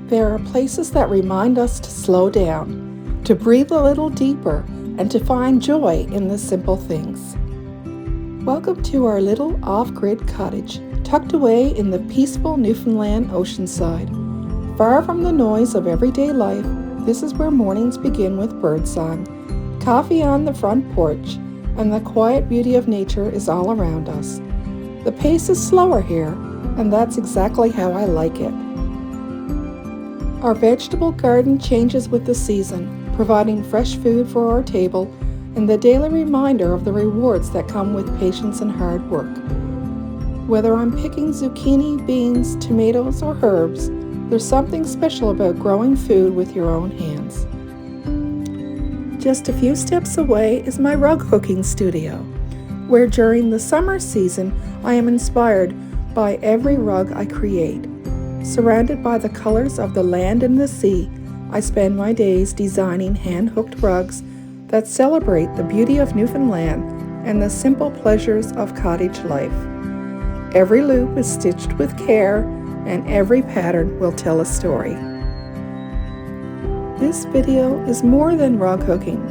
There are places that remind us to slow down, to breathe a little deeper, and to find joy in the simple things. Welcome to our little off-grid cottage, tucked away in the peaceful Newfoundland oceanside. Far from the noise of everyday life, this is where mornings begin with birdsong, coffee on the front porch, and the quiet beauty of nature is all around us. The pace is slower here, and that's exactly how I like it. Our vegetable garden changes with the season, providing fresh food for our table and the daily reminder of the rewards that come with patience and hard work. Whether I'm picking zucchini, beans, tomatoes, or herbs, there's something special about growing food with your own hands. Just a few steps away is my rug hooking studio, where during the summer season I am inspired by every rug I create. Surrounded by the colors of the land and the sea, I spend my days designing hand-hooked rugs that celebrate the beauty of Newfoundland and the simple pleasures of cottage life. Every loop is stitched with care, and every pattern will tell a story. This video is more than rug hooking.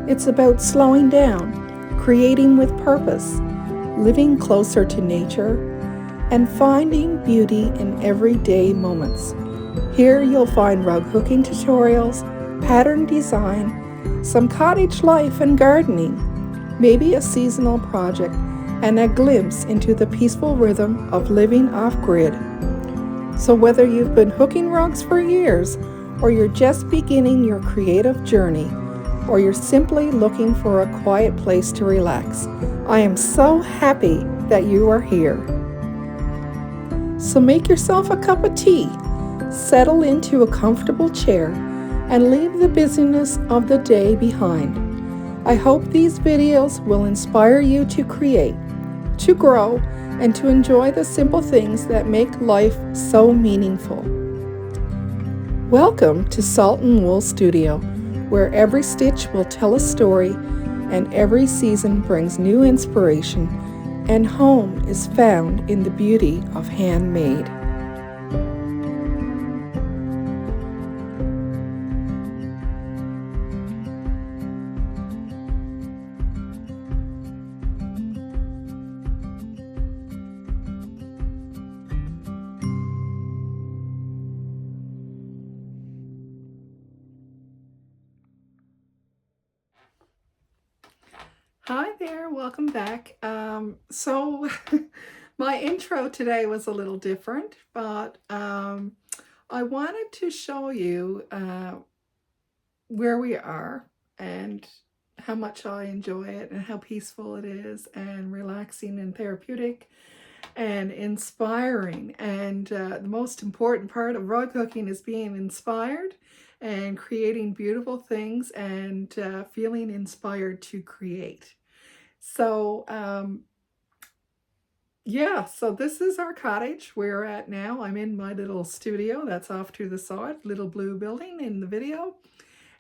It's about slowing down, creating with purpose, living closer to nature, and finding beauty in everyday moments. Here you'll find rug hooking tutorials, pattern design, some cottage life and gardening, maybe a seasonal project, and a glimpse into the peaceful rhythm of living off-grid. So whether you've been hooking rugs for years, or you're just beginning your creative journey, or you're simply looking for a quiet place to relax, I am so happy that you are here. So make yourself a cup of tea, settle into a comfortable chair, and leave the busyness of the day behind. I hope these videos will inspire you to create, to grow, and to enjoy the simple things that make life so meaningful. Welcome to Salt and Wool Studio, where every stitch will tell a story and every season brings new inspiration, and home is found in the beauty of handmade. Hi there, welcome back. My intro today was a little different, but I wanted to show you where we are and how much I enjoy it and how peaceful it is and relaxing and therapeutic and inspiring. And the most important part of rug hooking is being inspired and creating beautiful things and feeling inspired to create. So so this is our cottage we're at now. I'm in my little studio that's off to the side, little blue building in the video,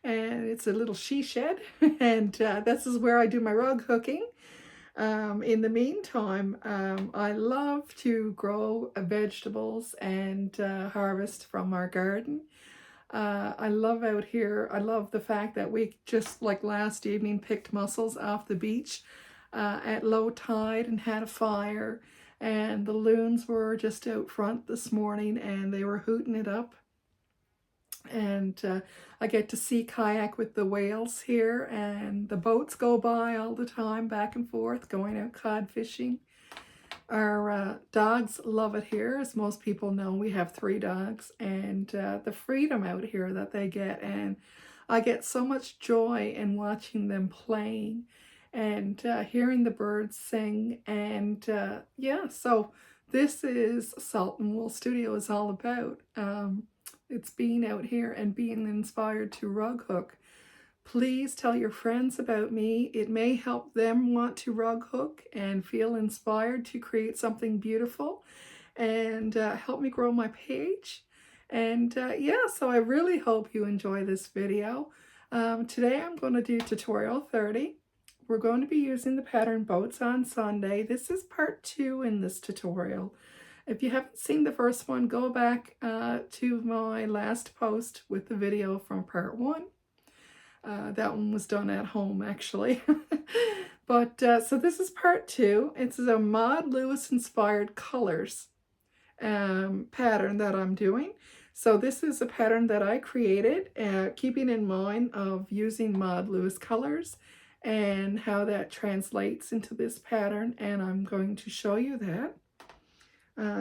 and it's a little she shed, and this is where I do my rug hooking. In the meantime, I love to grow vegetables and harvest from our garden. I love out here. I love the fact that we just like last evening picked mussels off the beach at low tide and had a fire, and the loons were just out front this morning and they were hooting it up. And I get to see kayak with the whales here, and the boats go by all the time back and forth going out cod fishing. Our dogs love it here. As most people know, we have 3 dogs, and the freedom out here that they get, and I get so much joy in watching them playing and hearing the birds sing. And so this is Salt and Wool Studio is all about. It's being out here and being inspired to rug hook. Please tell your friends about me. It may help them want to rug hook and feel inspired to create something beautiful, and help me grow my page. And so I really hope you enjoy this video. Today I'm going to do tutorial 30. We're going to be using the pattern Boats on Sunday. This is part 2 in this tutorial. If you haven't seen the first one, go back to my last post with the video from part 1. That one was done at home, actually. But so this is part 2. It's a Maud Lewis inspired colors pattern that I'm doing. So this is a pattern that I created, keeping in mind of using Maud Lewis colors and how that translates into this pattern, and I'm going to show you that.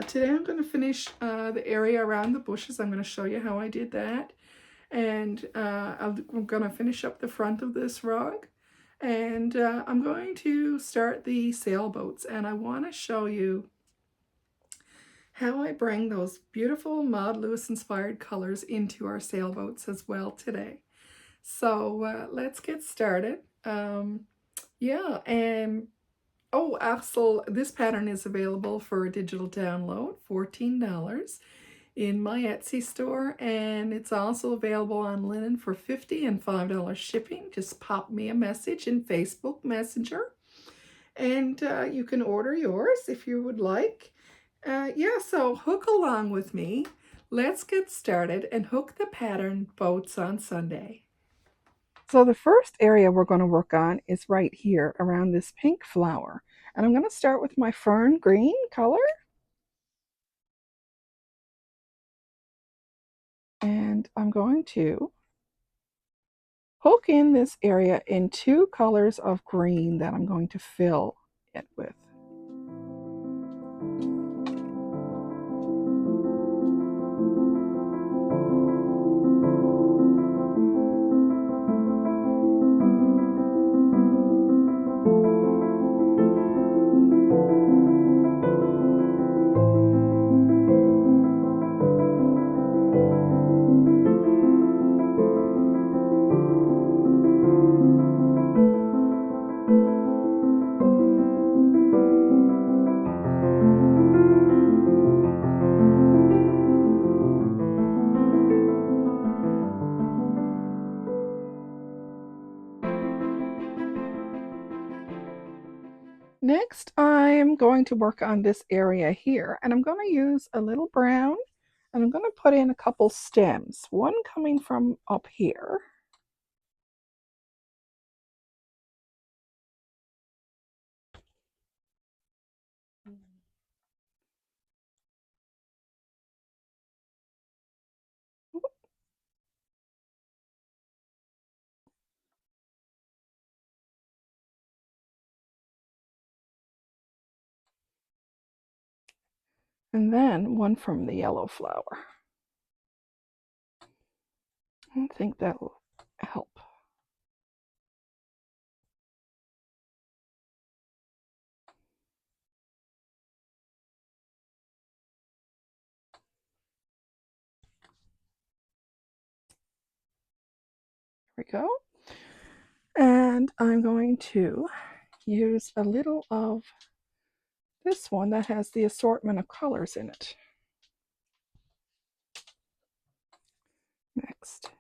Today I'm going to finish the area around the bushes. I'm going to show you how I did that. And I'm going to finish up the front of this rug. And I'm going to start the sailboats. And I want to show you how I bring those beautiful Maud Lewis inspired colors into our sailboats as well today. So let's get started. Yeah, and oh, also, this pattern is available for a digital download, $14 in my Etsy store, and it's also available on linen for $50 and $5 shipping. Just pop me a message in Facebook Messenger, and you can order yours if you would like. Yeah, so hook along with me. Let's get started and hook the pattern Boats on Sunday. So the first area we're going to work on is right here around this pink flower. And I'm going to start with my fern green color. And I'm going to hook in this area in 2 colors of green that I'm going to fill it with. Next, I'm going to work on this area here, and I'm going to use a little brown, and I'm going to put in a couple stems, one coming from up here. And then one from the yellow flower. I think that will help. There we go. And I'm going to use a little of this one that has the assortment of colors in it. Next.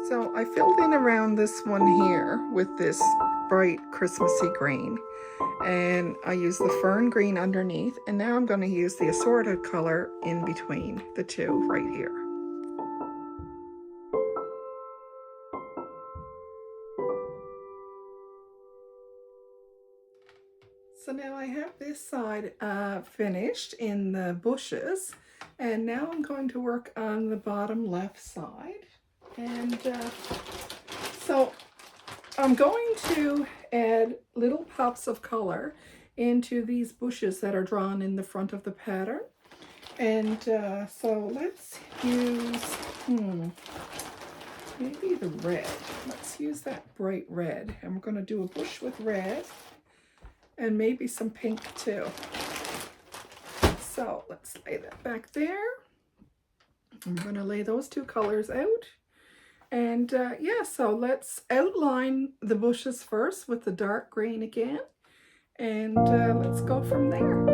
So I filled in around this one here with this bright Christmassy green. And I use the fern green underneath, and now I'm going to use the assorted color in between the two right here. So now I have this side finished in the bushes, and now I'm going to work on the bottom left side. And so I'm going to add little pops of color into these bushes that are drawn in the front of the pattern. And so let's use, maybe the red. Let's use that bright red. And we're going to do a bush with red and maybe some pink too. So let's lay that back there. I'm going to lay those two colors out. And yeah, so let's outline the bushes first with the dark green again. And let's go from there.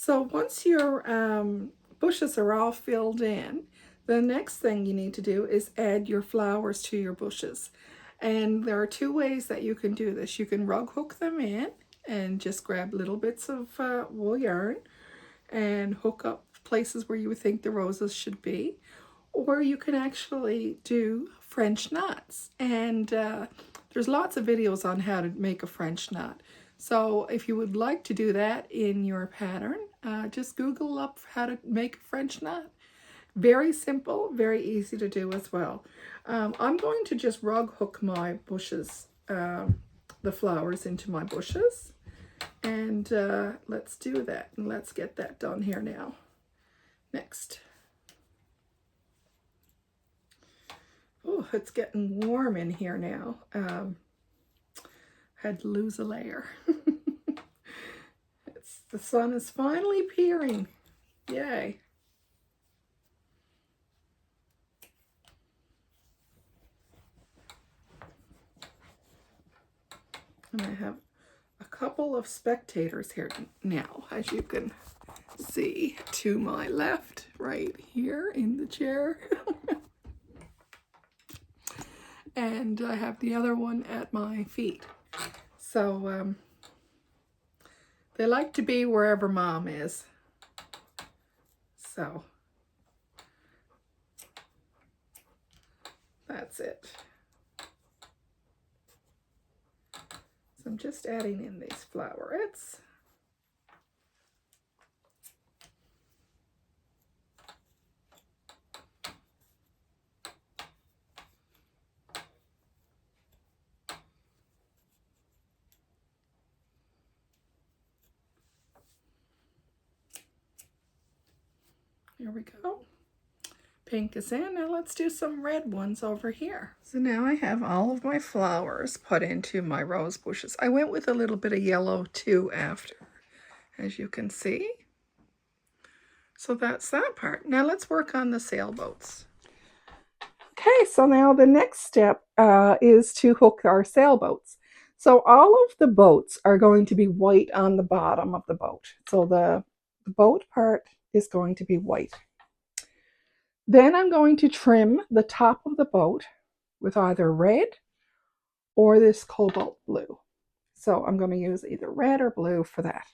So once your bushes are all filled in, the next thing you need to do is add your flowers to your bushes. And there are two ways that you can do this. You can rug hook them in and just grab little bits of wool yarn and hook up places where you would think the roses should be. Or you can actually do French knots. And there's lots of videos on how to make a French knot. So if you would like to do that in your pattern, just Google up how to make a French knot. Very simple, very easy to do as well. I'm going to just rug hook my bushes, the flowers into my bushes. And let's do that. And let's get that done here now. Next. Oh, it's getting warm in here now. Had to lose a layer. The sun is finally peering. Yay. And I have a couple of spectators here now, as you can see to my left, right here in the chair. And I have the other one at my feet. So they like to be wherever Mom is. So That's it. So I'm just adding in these flowerets. Here we go. Pink is in. Now let's do some red ones over here. So now I have all of my flowers put into my rose bushes. I went with a little bit of yellow too after, as you can see. So that's that part. Now let's work on the sailboats. Okay, so now the next step is to hook our sailboats. So all of the boats are going to be white on the bottom of the boat. So the boat part is going to be white. Then I'm going to trim the top of the boat with either red or this cobalt blue. So I'm going to use either red or blue for that.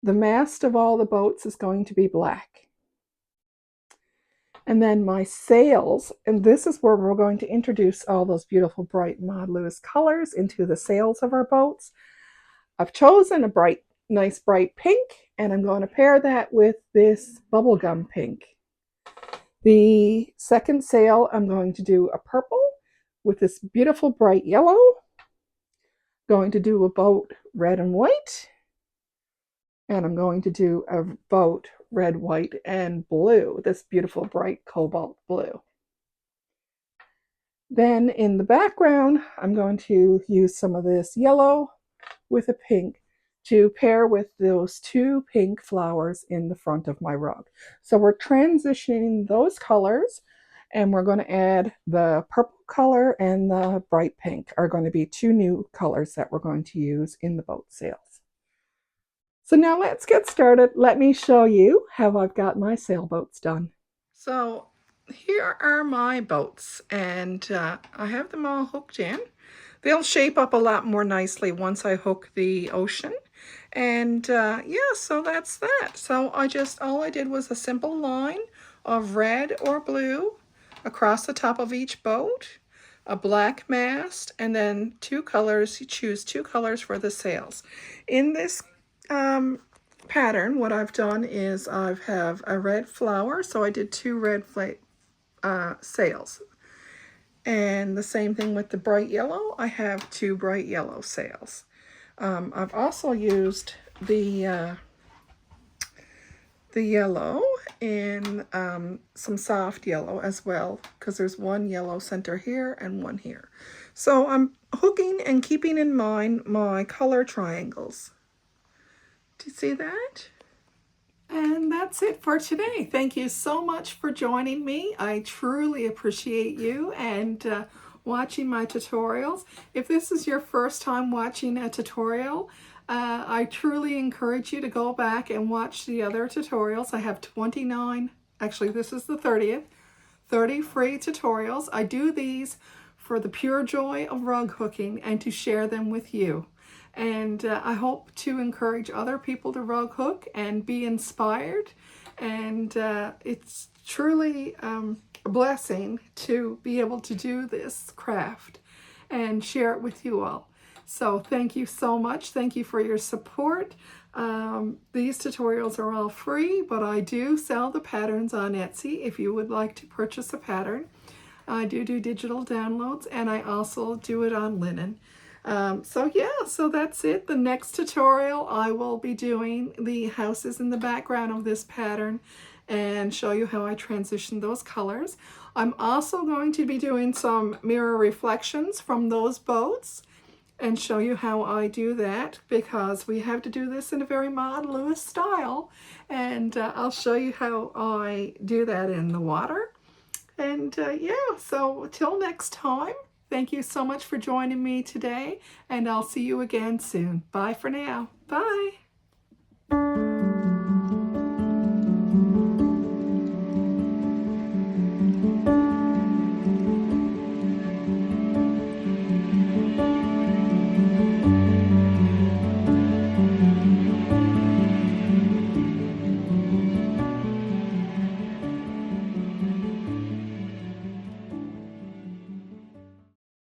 The mast of all the boats is going to be black. And then my sails, and this is where we're going to introduce all those beautiful bright Maud Lewis colors into the sails of our boats. I've chosen a nice bright pink, and I'm going to pair that with this bubblegum pink. The second sail, I'm going to do a purple with this beautiful bright yellow. Going to do a boat red and white. And I'm going to do a boat red, white, and blue, this beautiful bright cobalt blue. Then in the background, I'm going to use some of this yellow with a pink to pair with those two pink flowers in the front of my rug. So we're transitioning those colors, and we're going to add the purple color and the bright pink are going to be two new colors that we're going to use in the boat sails. So now let's get started. Let me show you how I've got my sailboats done. So here are my boats, and I have them all hooked in. They'll shape up a lot more nicely once I hook the ocean. And yeah, so that's that. So all I did was a simple line of red or blue across the top of each boat, a black mast, and then two colors. You choose two colors for the sails. In this pattern, what I've done is I have a red flower, so I did two red sails. And the same thing with the bright yellow, I have two bright yellow sails. I've also used the yellow in some soft yellow as well, because there's one yellow center here and one here. So I'm hooking and keeping in mind my color triangles. Do you see that? And that's it for today. Thank you so much for joining me. I truly appreciate you and watching my tutorials. If this is your first time watching a tutorial, I truly encourage you to go back and watch the other tutorials. I have 29, actually this is the 30th, 30 free tutorials. I do these for the pure joy of rug hooking and to share them with you. And I hope to encourage other people to rug hook and be inspired. And it's truly a blessing to be able to do this craft and share it with you all. So thank you so much. Thank you for your support. These tutorials are all free, but I do sell the patterns on Etsy if you would like to purchase a pattern. I do digital downloads, and I also do it on linen. So yeah, so that's it. The next tutorial I will be doing the houses in the background of this pattern and show you how I transition those colors. I'm also going to be doing some mirror reflections from those boats and show you how I do that, because we have to do this in a very Maud Lewis style, and I'll show you how I do that in the water. And yeah, so till next time, thank you so much for joining me today, and I'll see you again soon. Bye for now. Bye.